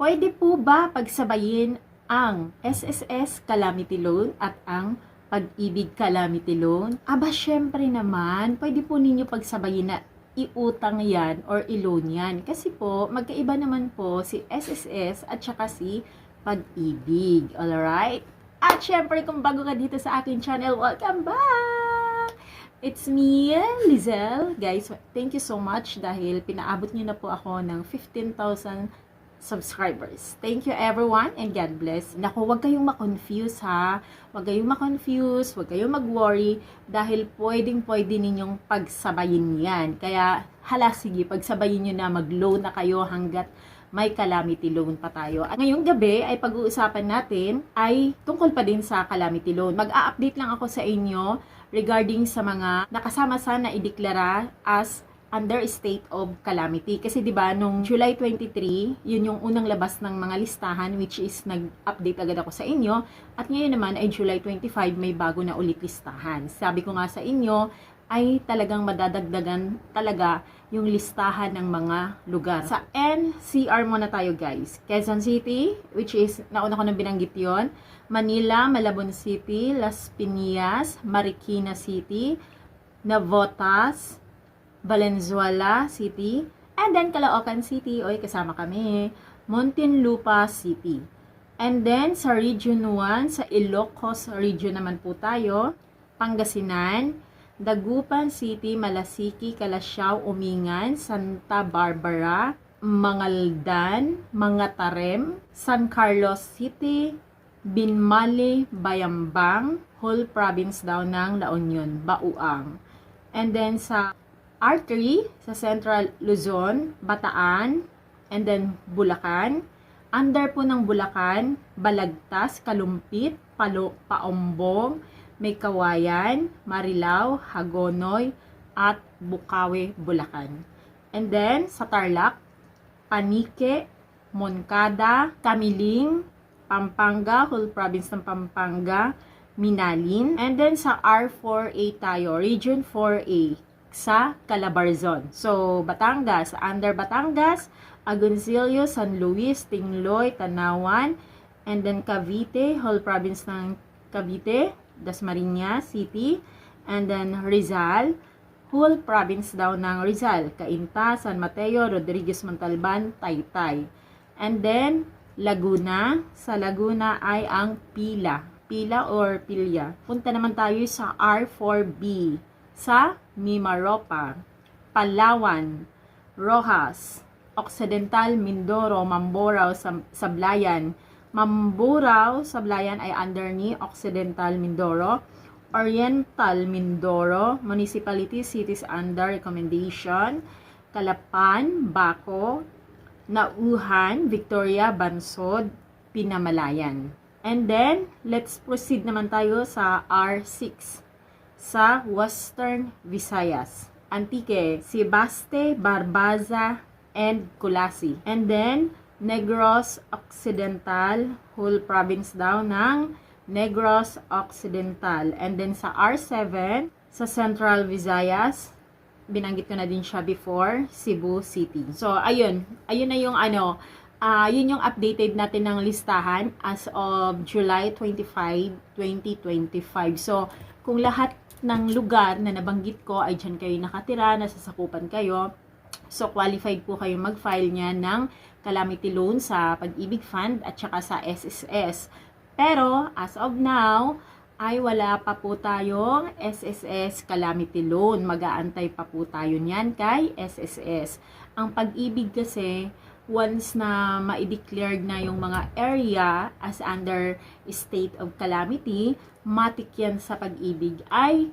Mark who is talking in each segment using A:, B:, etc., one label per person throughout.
A: Pwede po ba pagsabayin ang SSS Calamity Loan at ang Pag-ibig Calamity Loan? Aba, syempre naman, pwede po ninyo pagsabayin na iutang yan or i-loan yan. Kasi po, magkaiba naman po si SSS at saka si Pag-ibig. Alright? At syempre, kung bago ka dito sa akin channel, welcome back! It's me, Lizelle. Guys, thank you so much dahil pinaabot niyo na po ako ng 15,000 subscribers. Thank you everyone and God bless. Naku, huwag kayong ma-confuse ha. Huwag kayong ma-confuse, huwag kayong mag-worry dahil pwedeng-pwede ninyong pagsabayin yan. Kaya hala, sige, pagsabayin nyo na, mag-loan na kayo hanggat may calamity loan pa tayo. At ngayong gabi ay pag-uusapan natin ay tungkol pa din sa calamity loan. Mag-a-update lang ako sa inyo regarding sa mga nakasama sana ideklara as under state of calamity. Kasi 'di ba nung July 23, yun yung unang labas ng mga listahan which is nag-update agad ako sa inyo. At ngayon naman ay July 25, may bago na ulit listahan. Sabi ko nga sa inyo ay talagang madadagdagan talaga yung listahan ng mga lugar. Sa NCR muna tayo guys. Quezon City, which is nauna ko nang binanggit yon. Manila, Malabon City, Las Piñas, Marikina City, Navotas, Valenzuela City, and then Caloocan City, oy kasama kami, Muntinlupa City. And then sa Region 1, sa Ilocos Region naman po tayo, Pangasinan, Dagupan City, Malasiki, Calasiao, Umingan, Santa Barbara, Mangaldan, Mangatarem, San Carlos City, Binmali, Bayambang, whole province daw ng La Union, Bauang. And then sa R3, sa Central Luzon, Bataan, and then Bulacan. Under po ng Bulacan, Balagtas, Kalumpit, Paombong, May Kawayan, Marilao, Hagonoy, at Bukawi, Bulacan. And then sa Tarlac, Panique, Moncada, Tamiling, Pampanga, whole province ng Pampanga, Minalin. And then sa R4A tayo, Region 4A, sa Calabarzon. So, Batangas, under Batangas, Agoncillo, San Luis, Tingloy, Tanawan, and then Cavite, whole province ng Cavite, Dasmariñas City, and then Rizal, whole province daw ng Rizal, Cainta, San Mateo, Rodriguez Montalban, Taytay. And then, Laguna, sa Laguna ay ang Pila or Pilya. Punta naman tayo sa R4B, sa Mimaropa, Palawan, Rojas, Occidental, Mindoro, Mamburao, Sablayan. Mamburao, Sablayan ay under ni Occidental Mindoro. Oriental Mindoro, Municipality, Cities under recommendation. Calapan, Baco, Nauhan, Victoria, Bansod, Pinamalayan. And then, let's proceed naman tayo sa R6. Sa Western Visayas, Antique, Sebaste, Barbaza, and Kulasi. And then, Negros Occidental, whole province daw ng Negros Occidental. And then sa R7, sa Central Visayas, binanggit ko na din siya before, Cebu City. So, ayun na yung yun yung updated natin ng listahan as of July 25, 2025. So, kung lahat ng lugar na nabanggit ko ay dyan kayo nakatira, nasasakupan kayo, so qualified po kayo mag-file niya ng calamity loan sa Pag-ibig Fund at saka sa SSS. Pero, as of now, ay wala pa po tayong SSS calamity loan. Mag-aantay pa po tayo niyan kay SSS. Ang Pag-ibig kasi, once na ma-declared na yung mga area as under state of calamity, matik yan sa Pag-ibig ay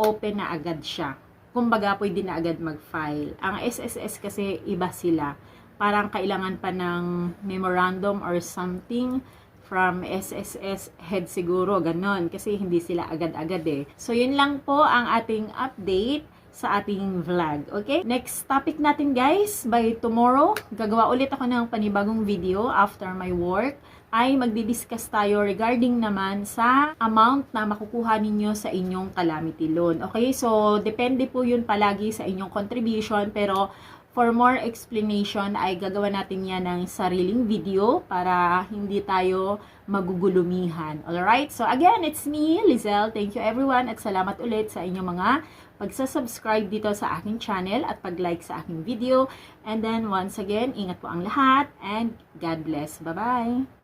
A: open na agad siya. Kumbaga, pwede na agad mag-file. Ang SSS kasi iba sila. Parang kailangan pa ng memorandum or something from SSS head siguro, ganon. Kasi hindi sila agad-agad eh. So, yun lang po ang ating update sa ating vlog. Okay? Next topic natin guys, by tomorrow, gagawa ulit ako ng panibagong video after my work. Ay magdi-discuss tayo regarding naman sa amount na makukuha ninyo sa inyong calamity loan. Okay? So, depende po yun palagi sa inyong contribution, pero For more explanation ay gagawa natin yan ng sariling video para hindi tayo magugulumihan. Alright? So again, it's me, Lizelle. Thank you everyone at salamat ulit sa inyong mga pagsasubscribe dito sa aking channel at pag-like sa aking video. And then once again, ingat po ang lahat and God bless. Bye-bye!